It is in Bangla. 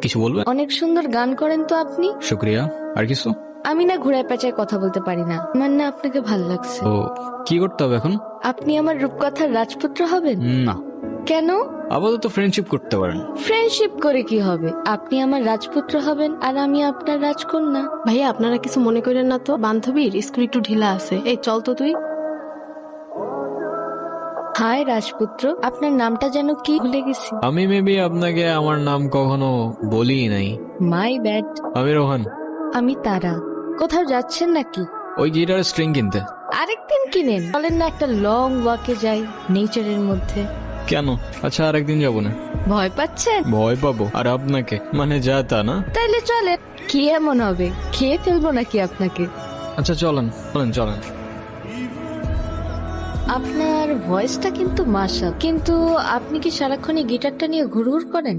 কিছু বলবে? অনেক সুন্দর গান করেন তো আপনি। শুক্রিয়া। আর কিছু? আমি না ঘুরায় পেঁচায় কথা বলতে পারি না, আমার না আপনাকে ভালো লাগছে। ও, কি করতে হবে এখন? আপনি আমার রূপকথার রাজপুত্র হবেন। না, কেন? আপাতত ফ্রেন্ডশিপ করতে পারেন। ফ্রেন্ডশিপ করে কি হবে? আপনি আমার রাজপুত্র হবেন আর আমি আপনার রাজকন্যা। ভাইয়া আপনারা কিছু মনে করেন না তো, বান্ধবীর স্কুল একটু ঢিলা আছে। এই চল তো তুই। হাই রাজপুত্র, আপনার নামটা যেন কি ভুলে গেছি। আমি মেবি আপনাকে আমার নাম কখনো বলি নাই। My bad. আমি রোহান। আমি তারা। কোথাও যাচ্ছেন নাকি? ওই গিটার স্ট্রিং কিনতে। আরেকদিন কিনেন, বলেন না একটা লং ওয়াকে যাই নেচারের মধ্যে। কেন? আচ্ছা, আরেকদিন যাবো না। ভয় পাচ্ছেন? ভয় পাবো আর আপনাকে? মানে যা তা না। তাইলে চলেন। কি এমন হবে, খেয়ে ফেলবো নাকি আপনাকে? আচ্ছা চলেন চলেন চলেন। আপনার ভয়েসটা কিন্তু মাশা, কিন্তু আপনি কি সারাক্ষণ এই গিটারটা নিয়ে ঘুরঘুর করেন?